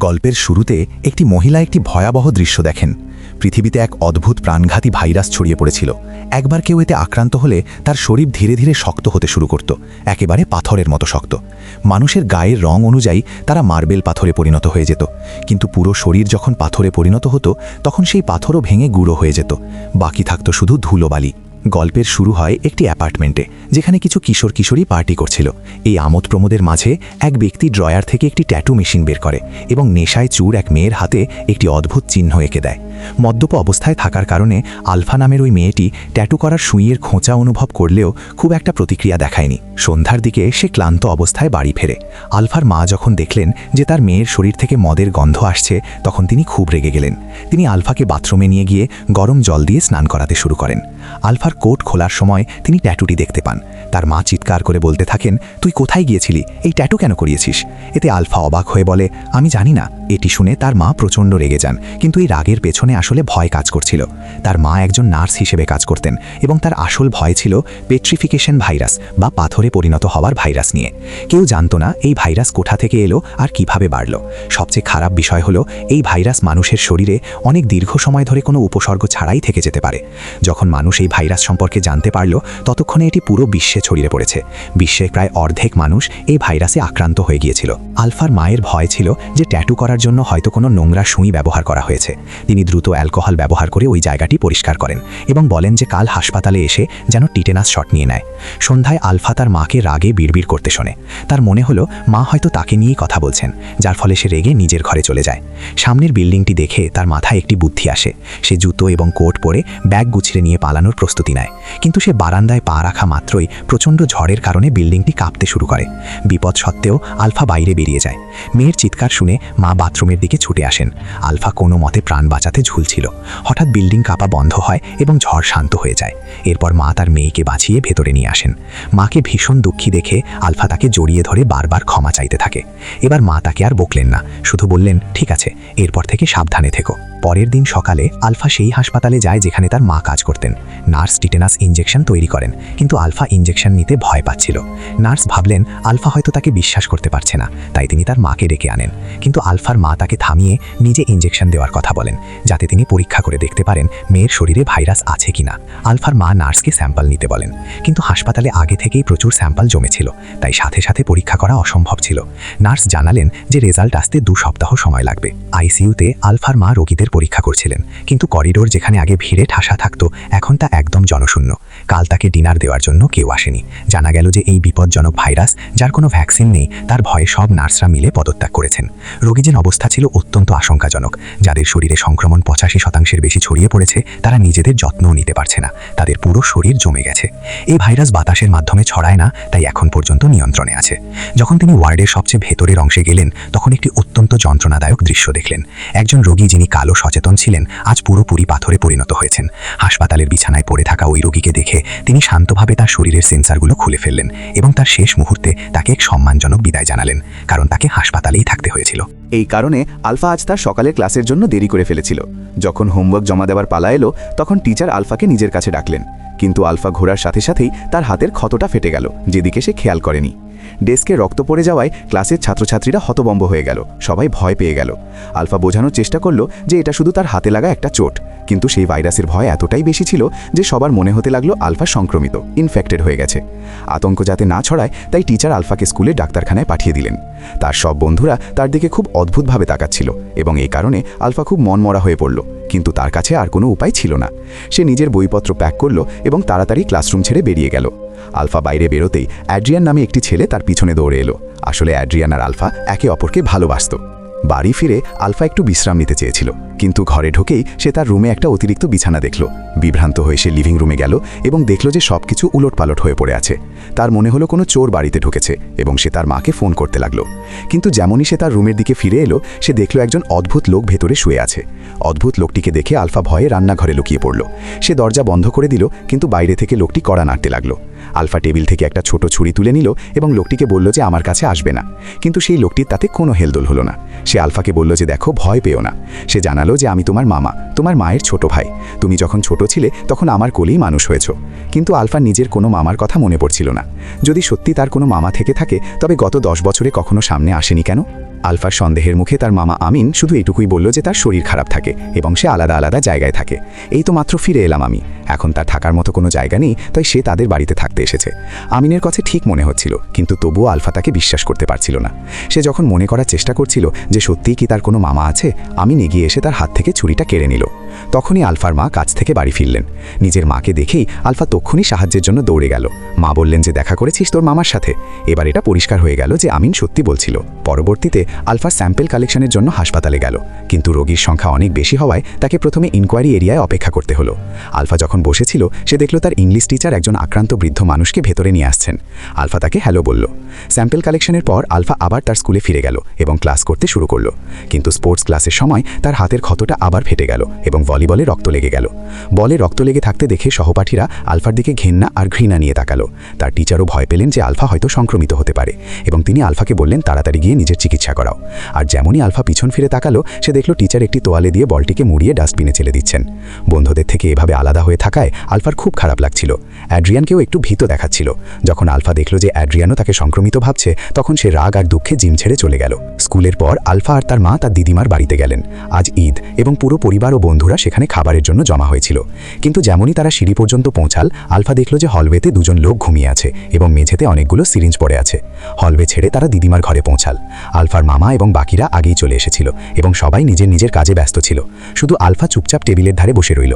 গল্পের শুরুতে একটি মহিলা একটি ভয়াবহ দৃশ্য দেখেন। পৃথিবীতে এক অদ্ভুত প্রাণঘাতী ভাইরাস ছড়িয়ে পড়েছিল। একবার কেউ এতে আক্রান্ত হলে তার শরীর ধীরে ধীরে শক্ত হতে শুরু করত, একেবারে পাথরের মতো শক্ত। মানুষের গায়ের রং অনুযায়ী তারা মার্বেল পাথরে পরিণত হয়ে যেত, কিন্তু পুরো শরীর যখন পাথরে পরিণত হতো তখন সেই পাথরও ভেঙে গুঁড়ো হয়ে যেত, বাকি থাকত শুধু ধুলোবালি। গল্পের শুরু হয় একটি অ্যাপার্টমেন্টে, যেখানে কিছু কিশোর কিশোরী পার্টি করছিল। এই আমোদ প্রমোদের মাঝে এক ব্যক্তি ড্রয়ার থেকে একটি ট্যাটু মেশিন বের করে এবং নেশায় চুর এক মেয়ের হাতে একটি অদ্ভুত চিহ্ন এঁকে দেয়। মদ্যপ অবস্থায় থাকার কারণে আলফা নামের ওই মেয়েটি ট্যাটু করার সুইয়ের খোঁচা অনুভব করলেও খুব একটা প্রতিক্রিয়া দেখায়নি। সন্ধ্যার দিকে সে ক্লান্ত অবস্থায় বাড়ি ফেরে। আলফার মা যখন দেখলেন যে তার মেয়ের শরীর থেকে মদের গন্ধ আসছে, তখন তিনি খুব রেগে গেলেন। তিনি আলফাকে বাথরুমে নিয়ে গিয়ে গরম জল দিয়ে স্নান করাতে শুরু করেন। আলফার কোট খোলার সময় তিনি ট্যাটুটি দেখতে পান। তার মা চিৎকার করে বলতে থাকেন, তুই কোথায় গিয়েছিলি? এই ট্যাটু কেন করিয়েছিস? এতে আলফা অবাক হয়ে বলে, আমি জানি না। এটি শুনে তার মা প্রচণ্ড রেগে যান, কিন্তু এই রাগের পেছনে আসলে ভয় কাজ করছিল। তার মা একজন নার্স হিসেবে কাজ করতেন এবং তার আসল ভয় ছিল পেট্রিফিকেশন ভাইরাস বা পাথরে পরিণত হওয়ার ভাইরাস নিয়ে। কেউ জানতো না এই ভাইরাস কোথা থেকে এলো আর কিভাবে বাড়ল। সবচেয়ে খারাপ বিষয় হলো এই ভাইরাস মানুষের শরীরে অনেক দীর্ঘ সময় ধরে কোনো উপসর্গ ছাড়াই থেকে যেতে পারে। যখন মানুষ এই ভাইরাস সম্পর্কে জানতে পারল, ততক্ষণে এটি পুরো বিশ্বে ছড়িয়ে পড়েছে। বিশ্বের প্রায় অর্ধেক মানুষ এই ভাইরাসে আক্রান্ত হয়ে গিয়েছিল। আলফার মায়ের ভয় ছিল যে ট্যাটু করার জন্য হয়তো কোনো নোংরা সুই ব্যবহার করা হয়েছে। তিনি দ্রুত অ্যালকোহল ব্যবহার করে ওই জায়গাটি পরিষ্কার করেন এবং বলেন যে কাল হাসপাতালে এসে যেন টিটেনাস শট নিয়ে নেয়। সন্ধ্যায় আলফা তার মাকে রাগে বিড়বিড় করতে শোনে। তার মনে হলো মা হয়তো তাকে নিয়েই কথা বলছেন, যার ফলে সে রেগে নিজের ঘরে চলে যায়। সামনের বিল্ডিংটি দেখে তার মাথায় একটি বুদ্ধি আসে। সে জুতো এবং কোট পরে ব্যাগ গুছিয়ে নিয়ে পালানোর প্রস্তুতি নেয়, কিন্তু সে বারান্দায় পা রাখা মাত্রই প্রচণ্ড ঝড়ের কারণে বিল্ডিংটি কাঁপতে শুরু করে। বিপদ সত্ত্বেও আলফা বাইরে বেরিয়ে যায়। মেয়ের চিৎকার শুনে মা বাথরুমের দিকে ছুটে আসেন। আলফা কোনো মতে প্রাণ বাঁচাতে ঝুলছিল। হঠাৎ বিল্ডিং কাঁপা বন্ধ হয় এবং ঝড় শান্ত হয়ে যায়। এরপর মা তার মেয়েকে বাঁচিয়ে ভেতরে নিয়ে আসেন। মাকে ভীষণ দুঃখী দেখে আলফা তাকে জড়িয়ে ধরে বারবার ক্ষমা চাইতে থাকে। এবার মা তাকে আর বকলেন না, শুধু বললেন, ঠিক আছে, এরপর থেকে সাবধানে থেকো। পরের দিন সকালে আলফা সেই হাসপাতালে যায় যেখানে তার মা কাজ করতেন। নার্স টিটেনাস ইনজেকশন তৈরি করেন, কিন্তু আলফা ইনজেকশন নিতে ভয় পাচ্ছিল। নার্স ভাবলেন আলফা হয়তো তাকে বিশ্বাস করতে পারছে না, তাই তিনি তার মাকে ডেকে আনেন। কিন্তু আলফার মা তাকে থামিয়ে নিজে ইনজেকশন দেওয়ার কথা বলেন, যাতে তিনি পরীক্ষা করে দেখতে পারেন মেয়ের শরীরে ভাইরাস আছে কিনা। আলফার মা নার্সকে স্যাম্পল নিতে বলেন, কিন্তু হাসপাতালে আগে থেকেই প্রচুর স্যাম্পল জমেছিল, তাই সাথে সাথে পরীক্ষা করা অসম্ভব ছিল। নার্স জানালেন যে রেজাল্ট আসতে 2 সপ্তাহ সময় লাগবে। আইসিইউতে আলফার মা রোগীদের পরীক্ষা করছিলেন, কিন্তু করিডোর যেখানে আগে ভিড়ে ঠাসা থাকতো, এখন তা একদম জনশূন্য। কাল তাকে ডিনার দেওয়ার জন্য কেউ আসেনি। জানা গেল যে এই বিপজ্জনক ভাইরাস, যার কোনো ভ্যাকসিন নেই, তার ভয়ে সব নার্সরা মিলে পদত্যাগ করেছেন। রোগীদের অবস্থা ছিল অত্যন্ত আশঙ্কাজনক। যাদের শরীরে সংক্রমণ 85% বেশি ছড়িয়ে পড়েছে, তারা নিজেদের যত্নও নিতে পারছে না। তাদের পুরো শরীর জমে গেছে। এই ভাইরাস বাতাসের মাধ্যমে ছড়ায় না, তাই এখন পর্যন্ত নিয়ন্ত্রণে আছে। যখন তিনি ওয়ার্ডের সবচেয়ে ভেতরের অংশে গেলেন, তখন একটি অত্যন্ত যন্ত্রণাদায়ক দৃশ্য দেখলেন। একজন রোগী যিনি কালো সচেতন ছিলেন, আজ পুরোপুরি পাথরে পরিণত হয়েছেন। হাসপাতালের বিছানায় পড়ে থাকা ওই রোগীকে দেখে তিনি শান্তভাবে তার শরীরের সেন্সারগুলো খুলে ফেললেন এবং তার শেষ মুহূর্তে তাকে এক সম্মানজনক বিদায় জানালেন, কারণ তাকে হাসপাতালেই থাকতে হয়েছিল। এই কারণে আলফা আজ তার সকালের ক্লাসের জন্য দেরি করে ফেলেছিল। যখন হোমওয়ার্ক জমা দেওয়ার পালা এলো, তখন টিচার আলফাকে নিজের কাছে ডাকলেন, কিন্তু আলফা ঘোরার সাথে সাথেই তার হাতের ক্ষতটা ফেটে গেল, যেদিকে সে খেয়াল করেনি। ডেস্কে রক্ত পড়ে যাওয়ায় ক্লাসের ছাত্রছাত্রীরা হতবম্ব হয়ে গেল, সবাই ভয় পেয়ে গেল। আলফা বোঝানোর চেষ্টা করলো যে এটা শুধু তার হাতে লাগা একটা চোট, কিন্তু সেই ভাইরাসের ভয় এতটাই বেশি ছিল যে সবার মনে হতে লাগলো আলফা সংক্রমিত, ইনফেক্টেড হয়ে গেছে। আতঙ্ক যাতে না ছড়ায়, তাই টিচার আলফাকে স্কুলে ডাক্তারখানায় পাঠিয়ে দিলেন। তার সব বন্ধুরা তার দিকে খুব অদ্ভুতভাবে তাকাচ্ছিল এবং এই কারণে আলফা খুব মনমরা হয়ে পড়ল, কিন্তু তার কাছে আর কোনো উপায় ছিল না। সে নিজের বইপত্র প্যাক করলো এবং তাড়াতাড়ি ক্লাসরুম ছেড়ে বেরিয়ে গেল। আলফা বাইরে বেরোতেই অ্যাড্রিয়ান নামে একটি ছেলে তার পিছনে দৌড়ে এলো। আসলে অ্যাড্রিয়ান আর আলফা একে অপরকে ভালোবাসত। বাড়ি ফিরে আলফা একটু বিশ্রাম নিতে চেয়েছিল, কিন্তু ঘরে ঢুকেই সে তার রুমে একটা অতিরিক্ত বিছানা দেখল। বিভ্রান্ত হয়ে সে লিভিং রুমে গেল এবং দেখল যে সবকিছু উলটপালট হয়ে পড়ে আছে। তার মনে হলো কোনো চোর বাড়িতে ঢুকেছে এবং সে তার মাকে ফোন করতে লাগলো। কিন্তু যেমনই সে তার রুমের দিকে ফিরে এলো, সে দেখল একজন অদ্ভুত লোক ভেতরে শুয়ে আছে। অদ্ভুত লোকটিকে দেখে আলফা ভয়ে রান্নাঘরে লুকিয়ে পড়ল। সে দরজা বন্ধ করে দিল, কিন্তু বাইরে থেকে লোকটি কড়া নাড়তে লাগলো। আলফা টেবিল থেকে একটা ছোট ছুরি তুলে নিল এবং লোকটিকে বলল যে আমার কাছে আসবে না, কিন্তু সেই লোকটির তাতে কোনো হেলদোল হলো না। সে আলফাকে বলল যে দেখো, ভয় পেও না। সে জানালো যে আমি তোমার মামা, তোমার মায়ের ছোট ভাই। তুমি যখন ছোট ছিলে তখন আমার কোলেই মানুষ হয়েছ। কিন্তু আলফা নিজের কোনো মামার কথা মনে পড়ছিল না। যদি সত্যি তার কোনো মামা থেকে থাকে, তবে গত 10 বছরে কখনো সামনে আসেনি কেন? আলফার সন্দেহের মুখে তার মামা আমিন শুধু এটুকুই বলল যে তার শরীর খারাপ থাকে এবং সে আলাদা আলাদা জায়গায় থাকে। এই তো মাত্র ফিরে এলাম আমি, এখন তার থাকার মতো কোনো জায়গা নেই, তাই সে তাদের বাড়িতে থাকতে এসেছে। আমিনের কাছে ঠিক মনে হচ্ছিল, কিন্তু তবুও আলফা তাকে বিশ্বাস করতে পারছিল না। সে যখন মনে করার চেষ্টা করছিল যে সত্যিই কি তার কোনো মামা আছে, আমিন এগিয়ে এসে তার হাত থেকে ছুরিটা কেড়ে নিল। তখনই আলফার মা কাজ থেকে বাড়ি ফিরলেন। নিজের মাকে দেখেই আলফা তক্ষুনি সাহায্যের জন্য দৌড়ে গেল। মা বললেন যে দেখা করেছিস তোর মামার সাথে। এবার এটা পরিষ্কার হয়ে গেল যে আমিন সত্যি বলছিল। পরবর্তীতে আলফা স্যাম্পল কালেকশনের জন্য হাসপাতালে গেল, কিন্তু রোগীর সংখ্যা অনেক বেশি হওয়ায় তাকে প্রথমে ইনকোয়ারি এরিয়ায় অপেক্ষা করতে হলো। আলফা যখন বসেছিল সে দেখল তার ইংলিশ টিচার একজন আক্রান্ত বৃদ্ধ মানুষকে ভেতরে নিয়ে আসছেন। আলফা তাকে হ্যালো বলল। স্যাম্পল কালেকশনের পর আলফা আবার তার স্কুলে ফিরে গেল এবং ক্লাস করতে শুরু করলো। কিন্তু স্পোর্টস ক্লাসের সময় তার হাতের ক্ষতটা আবার ফেটে গেল এবং ভলিবলে রক্ত লেগে গেল। বলে রক্ত লেগে থাকতে দেখে সহপাঠীরা আলফার দিকে ঘেন্না আর ঘৃণা নিয়ে তাকালো। তার টিচারও ভয় পেলেন যে আলফা হয়তো সংক্রমিত হতে পারে এবং তিনি আলফাকে বললেন তাড়াতাড়ি গিয়ে নিজের চিকিৎসা করাও। আর যেমনই আলফা পিছন ফিরে তাকালো সে দেখল টিচার একটি তোয়ালে দিয়ে বলটিকে মুড়িয়ে ডাস্টবিনে ছেড়ে দিচ্ছেন। বন্ধুদের থেকে এভাবে আলাদা হয়ে থাকায় আলফার খুব খারাপ লাগছিল। অ্যাড্রিয়ানকেও একটু ভীত দেখাচ্ছিল। যখন আলফা দেখল যে অ্যাড্রিয়ানও তাকে সংক্রমিত ভাবছে তখন সে রাগ আর দুঃখে জিম ছেড়ে চলে গেল। স্কুলের পর আলফা আর তার মা তার দিদিমার বাড়িতে গেলেন। আজ ঈদ এবং পুরো পরিবার ও বন্ধুরা সেখানে খাবারের জন্য জমা হয়েছিল। কিন্তু যেমনই তারা সিঁড়ি পর্যন্ত পৌঁছাল আলফা দেখল যে হলওয়েতে দুজন লোক ঘুমিয়ে আছে এবং মেঝেতে অনেকগুলো সিরিঞ্জ পড়ে আছে। হলওয়ে ছেড়ে তারা দিদিমার ঘরে পৌঁছাল। আলফার মামা এবং বাকিরা আগেই চলে এসেছিল এবং সবাই নিজের নিজের কাজে ব্যস্ত ছিল। শুধু আলফা চুপচাপ টেবিলের ধারে বসে রইল।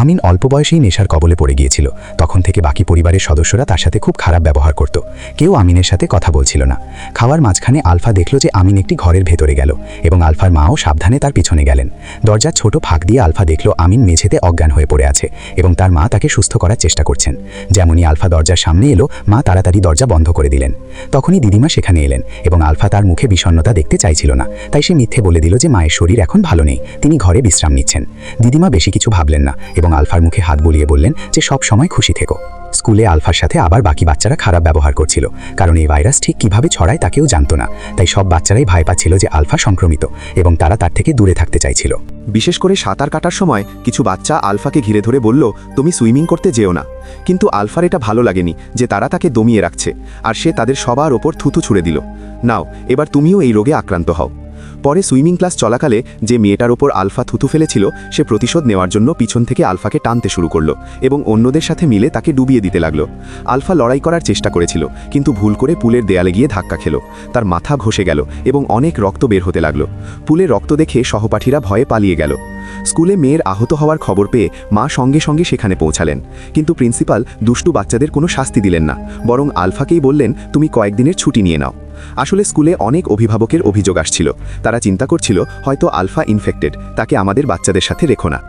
আমিন অল্প বয়সেই নেশার কবলে পড়ে গিয়েছিল। তখন থেকে বাকি পরিবারের সদস্যরা তার সাথে খুব খারাপ ব্যবহার করত। কেউ আমিনের সাথে কথা বলছিল না। খাওয়ার মাঝখানে আলফা দেখল যে আমিন একটি ঘরের ভেতরে গেল এবং আলফার মাও সাবধানে তার পিছনে গেলেন। দরজার ছোট ফাঁক দিয়ে আলফা দেখল আমিন মেঝেতে অজ্ঞান হয়ে পড়ে আছে এবং তার মা তাকে সুস্থ করার চেষ্টা করছেন। যেমনই আলফা দরজার সামনে এলো মা তাড়াতাড়ি দরজা বন্ধ করে দিলেন। তখনই দিদিমা সেখানে এলেন এবং আলফা তার মুখে বিষণ্ণতা দেখতে চাইছিল না, তাই সে মিথ্যে বলে দিল যে মায়ের শরীর এখন ভালো নেই, তিনি ঘরে বিশ্রাম নিচ্ছেন। দিদিমা বেশি কিছু ভাবলেন না এবং আলফার মুখে হাত বুলিয়ে বললেন যে সব সময় খুশি থেকো। স্কুলে আলফার সাথে আবার বাকি বাচ্চারা খারাপ ব্যবহার করছিল, কারণ এই ভাইরাস ঠিক কিভাবে ছড়ায় তা কেউ জানত না। তাই সব বাচ্চারাই ভয় পাচ্ছিল যে আলফা সংক্রমিত এবং তারা তার থেকে দূরে থাকতে চাইছিল। বিশেষ করে সাঁতার কাটার সময় কিছু বাচ্চা আলফাকে ঘিরে ধরে বলল, তুমি সুইমিং করতে যেও না। কিন্তু আলফার এটা ভালো লাগেনি যে তারা তাকে দমিয়ে রাখছে, আর সে তাদের সবার ওপর থুতু ছুড়ে দিল, নাও এবার তুমিও এই রোগে আক্রান্ত হও। পরে সুইমিং ক্লাস চলাকালে যে মেয়েটার ওপর আলফা থুতু ফেলেছিল সে প্রতিশোধ নেওয়ার জন্য পিছন থেকে আলফাকে টানতে শুরু করলো এবং অন্যদের সাথে মিলে তাকে ডুবিয়ে দিতে লাগলো। আলফা লড়াই করার চেষ্টা করেছিল, কিন্তু ভুল করে পুলের দেয়ালে গিয়ে ধাক্কা খেল। তার মাথা ঘষে গেল এবং অনেক রক্ত বের হতে লাগলো। পুলে রক্ত দেখে সহপাঠীরা ভয়ে পালিয়ে গেল। স্কুলে মেয়ের আহত হওয়ার খবর পেয়ে মা সঙ্গে সঙ্গে সেখানে পৌঁছালেন, কিন্তু প্রিন্সিপাল দুষ্টু বাচ্চাদের কোনো শাস্তি দিলেন না, বরং আলফাকেই বললেন তুমি কয়েকদিনের ছুটি নিয়ে নাও। আসলে স্কুলে অনেক অভিভাবকের অভিযোগ আসছিল। তারা চিন্তা করছিল হয়তো আলফা ইনফেক্টেড, তাকে আমাদের বাচ্চাদের সাথে রেখো না।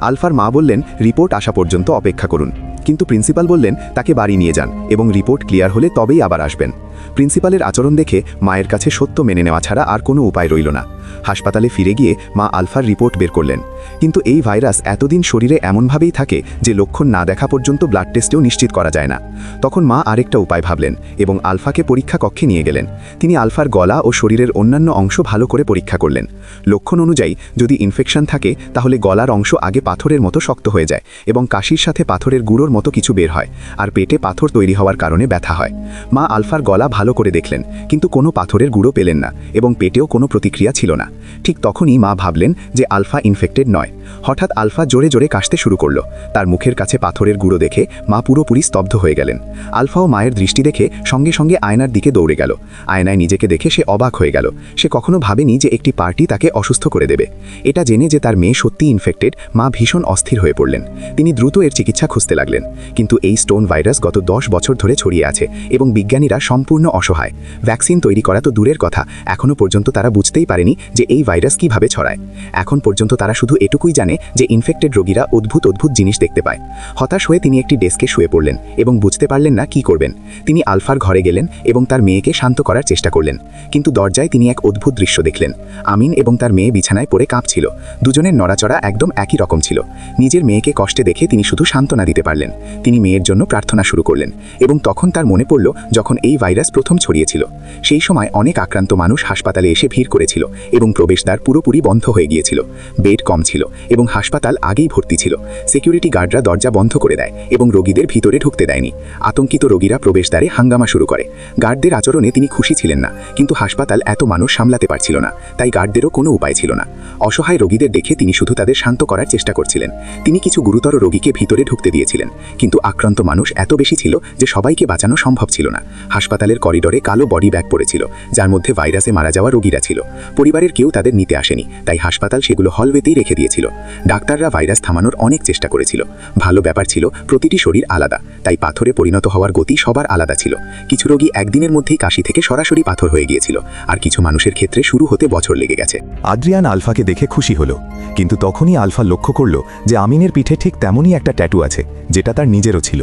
আলফার মা বললেন রিপোর্ট আসা পর্যন্ত অপেক্ষা করুন, কিন্তু প্রিন্সিপাল বললেন তাকে বাড়ি নিয়ে যান এবং রিপোর্ট ক্লিয়ার হলে তবেই আবার আসবেন। প্রিন্সিপালের আচরণ দেখে মায়ের কাছে সত্য মেনে নেওয়া ছাড়া আর কোনো উপায় রইল না। হাসপাতালে ফিরে গিয়ে মা আলফার রিপোর্ট বের করলেন, কিন্তু এই ভাইরাস এতদিন শরীরে এমনভাবেই থাকে যে লক্ষণ না দেখা পর্যন্ত ব্লাড টেস্টেও নিশ্চিত করা যায় না। তখন মা আরেকটা উপায় ভাবলেন এবং আলফাকে পরীক্ষা কক্ষে নিয়ে গেলেন। তিনি আলফার গলা ও শরীরের অন্যান্য অংশ ভালো করে পরীক্ষা করলেন। লক্ষণ অনুযায়ী যদি ইনফেকশন থাকে তাহলে গলার অংশ আগে পাথরের মতো শক্ত হয়ে যায় এবং কাশির সাথে পাথরের গুঁড়োর মতো কিছু বের হয়, আর পেটে পাথর তৈরি হওয়ার কারণে ব্যথা হয়। মা আলফার গলা ভালো করে দেখলেন, কিন্তু কোনো পাথরের গুঁড়ো পেলেন না এবং পেটেও কোনো প্রতিক্রিয়া ছিল না। ঠিক তখনই মা ভাবলেন যে আলফা ইনফেক্টেড নয়। হঠাৎ আলফা জোরে জোরে কাশতে শুরু করলো। তার মুখের কাছে পাথরের গুঁড়ো দেখে মা পুরোপুরি স্তব্ধ হয়ে গেলেন। আলফাও মায়ের দৃষ্টি দেখে সঙ্গে সঙ্গে আয়নার দিকে দৌড়ে গেল। আয়নায় নিজেকে দেখে সে অবাক হয়ে গেল। সে কখনো ভাবেনি যে একটি পার্টি তাকে অসুস্থ করে দেবে। এটা জেনে যে তার মেয়ে সত্যি ইনফেক্টেড, মা ভীষণ অস্থির হয়ে পড়লেন। তিনি দ্রুত এর চিকিৎসা খুঁজতে লাগলেন, কিন্তু এই স্টোন ভাইরাস গত 10 বছর ধরে ছড়িয়ে আছে এবং বিজ্ঞানীরা সম্পূর্ণ অসহায়। ভ্যাকসিন তৈরি করা তো দূরের কথা, এখনও পর্যন্ত তারা বুঝতেই পারেনি যে এই ভাইরাস কিভাবে ছড়ায়। এখন পর্যন্ত তারা শুধু এটুকুই জানে যে ইনফেক্টেড রোগীরা অদ্ভুত অদ্ভুত জিনিস দেখতে পায়। হতাশ হয়ে তিনি একটি ডেস্কে শুয়ে পড়লেন এবং বুঝতে পারলেন না কি করবেন। তিনি আলফার ঘরে গেলেন এবং তার মেয়েকে শান্ত করার চেষ্টা করলেন, কিন্তু দরজায় তিনি এক অদ্ভুত দৃশ্য দেখলেন। আমিন এবং তার মেয়ে বিছানায় পড়ে কাঁপছিল। দুজনের নড়াচড়া একদম একই রকম ছিল। নিজের মেয়েকে কষ্টে দেখে তিনি শুধু সান্ত্বনা দিতে পারলেন। তিনি মেয়ের জন্য প্রার্থনা শুরু করলেন এবং তখন তার মনে পড়ল যখন এই ভাইরাস প্রথম ছড়িয়েছিল। সেই সময় অনেক আক্রান্ত মানুষ হাসপাতালে এসে ভিড় করেছিল এবং প্রবেশদ্বার পুরোপুরি বন্ধ হয়ে গিয়েছিল। বেড কম ছিল এবং হাসপাতাল আগেই ভর্তি ছিল। সিকিউরিটি গার্ডরা দরজা বন্ধ করে দেয় এবং রোগীদের ভিতরে ঢুকতে দেয়নি। আতঙ্কিত রোগীরা প্রবেশদ্বারে হাঙ্গামা শুরু করে। গার্ডদের আচরণে তিনি খুশি ছিলেন না, কিন্তু হাসপাতাল এত মানুষ সামলাতে পারছিল না, তাই গার্ডদেরও কোনো উপায় ছিল না। অসহায় রোগীদের দেখে তিনি শুধু তাদের শান্ত করার চেষ্টা করছিলেন। তিনি কিছু গুরুতর রোগীকে ভিতরে ঢুকতে দিয়েছিলেন, কিন্তু আক্রান্ত মানুষ এত বেশি ছিল যে সবাইকে বাঁচানো সম্ভব ছিল না। হাসপাতালের করিডোরে কালো বডি ব্যাগ পড়েছিল, যার মধ্যে ভাইরাসে মারা যাওয়া রোগীরা ছিল। পরিবারের কেউ তাদের নিতে আসেনি, তাই হাসপাতাল সেগুলো হলওয়েতেই রেখে দিয়েছিল। ডাক্তাররা ভাইরাস থামানোর অনেক চেষ্টা করেছিল। ভালো ব্যাপার ছিল প্রতিটি শরীর আলাদা, তাই পাথরে পরিণত হওয়ার গতি সবার আলাদা ছিল। কিছু রোগী একদিনের মধ্যেই কাশি থেকে সরাসরি পাথর হয়ে গিয়েছিল, আর কিছু মানুষের ক্ষেত্রে শুরু হতে বছর লেগে গেছে। আদ্রিয়ান আলফাকে দেখে খুশি হলো, কিন্তু তখনই আলফা লক্ষ্য করল যে আমিনের পিঠে ঠিক তেমনই একটা ট্যাটু আছে, যেটা তার নিজেরও ছিল।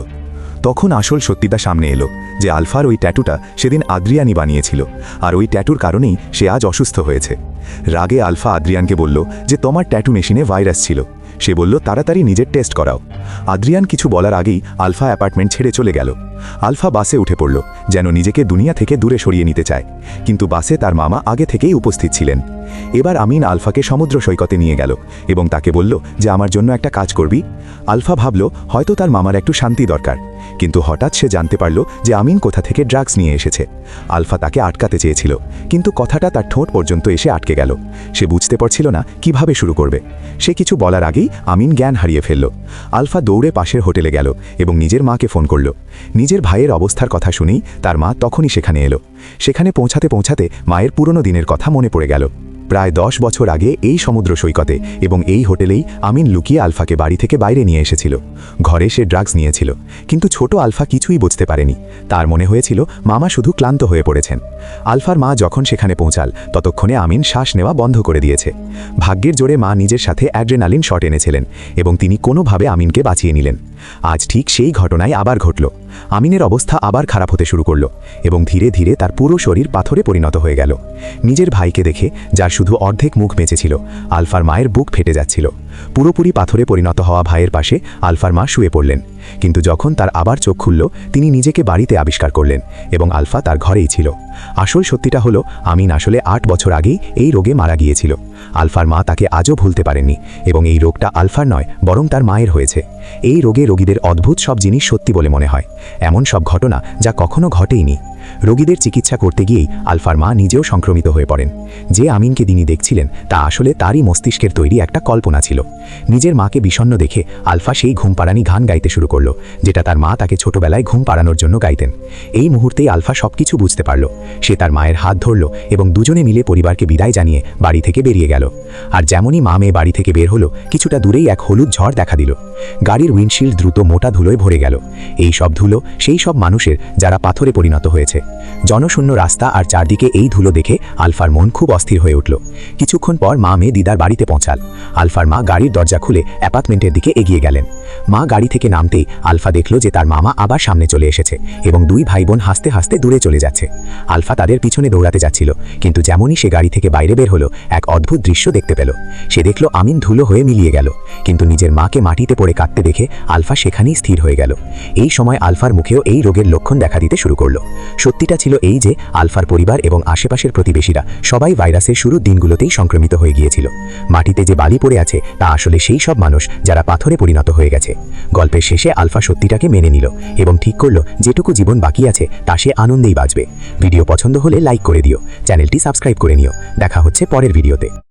তখন আসল সত্যিটা সামনে এলো যে আলফার ওই ট্যাটুটা সেদিন আদ্রিয়ানই বানিয়েছিল, আর ওই ট্যাটুর কারণেই সে আজ অসুস্থ হয়েছে। রাগে আলফা আদ্রিয়ানকে বলল যে তোমার ট্যাটু মেশিনে ভাইরাস ছিল। সে বলল তাড়াতাড়ি নিজের টেস্ট করাও। আদ্রিয়ান কিছু বলার আগেই আলফা অ্যাপার্টমেন্ট ছেড়ে চলে গেল। আলফা বাসে উঠে পড়ল, যেন নিজেকে দুনিয়া থেকে দূরে সরিয়ে নিতে চায়, কিন্তু বাসে তার মামা আগে থেকেই উপস্থিত ছিলেন। এবার আমিন আলফাকে সমুদ্র সৈকতে নিয়ে গেল এবং তাকে বলল যে আমার জন্য একটা কাজ করবি। আলফা ভাবল হয়তো তার মামার একটু শান্তি দরকার, কিন্তু হঠাৎ সে জানতে পারল যে আমিন কোথা থেকে ড্রাগস নিয়ে এসেছে। আলফা তাকে আটকাতে চেয়েছিল, কিন্তু কথাটা তার ঠোঁট পর্যন্ত এসে আটকে গেল। সে বুঝতে পারছিল না কিভাবে শুরু করবে। সে কিছু বলার আগেই আমিন জ্ঞান হারিয়ে ফেলল। আলফা দৌড়ে পাশের হোটেলে গেল এবং নিজের মাকে ফোন করল। নিজের ভাইয়ের অবস্থার কথা শুনেই তার মা তখনই সেখানে এলো। সেখানে পৌঁছাতে পৌঁছাতে মায়ের পুরনো দিনের কথা মনে পড়ে গেল। প্রায় 10 বছর আগে এই সমুদ্র সৈকতে এবং এই হোটেলেই আমিন লুকিয়ে আলফাকে বাড়ি থেকে বাইরে নিয়ে এসেছিল। ঘরে সে ড্রাগস নিয়েছিল, কিন্তু ছোট আলফা কিছুই বুঝতে পারেনি। তার মনে হয়েছিল মামা শুধু ক্লান্ত হয়ে পড়েছেন। আলফার মা যখন সেখানে পৌঁছাল ততক্ষণে আমিন শ্বাস নেওয়া বন্ধ করে দিয়েছে। ভাগ্যের জোরে মা নিজের সাথে অ্যাড্রেনালিন শট এনেছিলেন এবং তিনি কোনোভাবে আমিনকে বাঁচিয়ে নিলেন। আজ ঠিক সেই ঘটনাই আবার ঘটল। আমিনের অবস্থা আবার খারাপ হতে শুরু করল এবং ধীরে ধীরে তার পুরো শরীর পাথরে পরিণত হয়ে গেল। নিজের ভাইকে দেখে, যার শুধু অর্ধেক মুখ বেঁচেছিল, আলফার মায়ের বুক ফেটে যাচ্ছিল। পুরোপুরি পাথরে পরিণত হওয়া ভাইয়ের পাশে আলফার মা শুয়ে পড়লেন, কিন্তু যখন তার আবার চোখ খুলল তিনি নিজেকে বাড়িতে আবিষ্কার করলেন এবং আলফা তার ঘরেই ছিল। আসল সত্যিটা হলো আমিন আসলে 8 বছর আগেই এই রোগে মারা গিয়েছিল। আলফার মা তাকে আজও ভুলতে পারেননি এবং এই রোগটা আলফার নয় বরং তার মায়ের হয়েছে। এই রোগে রোগীদের অদ্ভুত সব জিনিস সত্যি বলে মনে হয়, এমন সব ঘটনা যা কখনো ঘটেইনি। রোগীদের চিকিৎসা করতে গিয়েই আলফার মা নিজেও সংক্রমিত হয়ে পড়েন। যে আমিনকে তিনি দেখছিলেন তা আসলে তারই মস্তিষ্কের তৈরি একটা কল্পনা ছিল। নিজের মাকে বিষণ্ণ দেখে আলফা সেই ঘুম পাড়ানি গান গাইতে শুরু করলো, যেটা তার মা তাকে ছোটবেলায় ঘুম পাড়ানোর জন্য গাইতেন। এই মুহূর্তেই আলফা সবকিছু বুঝতে পারল। সে তার মায়ের হাত ধরল এবং দুজনে মিলে পরিবারকে বিদায় জানিয়ে বাড়ি থেকে বেরিয়ে গেল। আর যেমনই মা মেয়ে বাড়ি থেকে বের হলো, কিছুটা দূরেই এক হলুদ ঝড় দেখা দিল। গাড়ির উইন্ডশিল্ড দ্রুত মোটা ধুলোয় ভরে গেল। এই সব ধুলো সেই সব মানুষের যারা পাথরে পরিণত হয়েছে। জনশূন্য রাস্তা আর চারদিকে এই ধুলো দেখে আলফার মন খুব অস্থির হয়ে উঠল। কিছুক্ষণ পর মা মেয়ে দিদার বাড়িতে পৌঁছাল। আলফার মা গাড়ির দরজা খুলে অ্যাপার্টমেন্টের দিকে এগিয়ে গেলেন। মা গাড়ি থেকে নামতেই আলফা দেখল যে তার মামা আবার সামনে চলে এসেছে এবং দুই ভাই বোন হাসতে হাসতে দূরে চলে যাচ্ছে। আলফা তাদের পিছনে দৌড়াতে যাচ্ছিল, কিন্তু যেমনই সে গাড়ি থেকে বাইরে বের হলো এক অদ্ভুত দৃশ্য দেখতে পেল। সে দেখল আমিন ধুলো হয়ে মিলিয়ে গেল, কিন্তু নিজের মাকে মাটিতে পড়ে কাঁদতে দেখে আলফা সেখানেই স্থির হয়ে গেল। এই সময় আলফার মুখেও এই রোগের লক্ষণ দেখা দিতে শুরু করলো। সত্যিটা ছিল এই যে আলফার পরিবার এবং আশেপাশের প্রতিবেশীরা সবাই ভাইরাসের শুরুর দিনগুলোতেই সংক্রমিত হয়ে গিয়েছিল। মাটিতে যে বালি পড়ে আছে তা আসলে সেই সব মানুষ যারা পাথরে পরিণত হয়ে গেছে। গল্পের শেষে আলফা সত্যিটাকে মেনে নিল এবং ঠিক করল যেটুকু জীবন বাকি আছে তা সে আনন্দেই বাঁচবে। ভিডিও পছন্দ হলে লাইক করে দিও, চ্যানেলটি সাবস্ক্রাইব করে নিও। দেখা হচ্ছে পরের ভিডিওতে।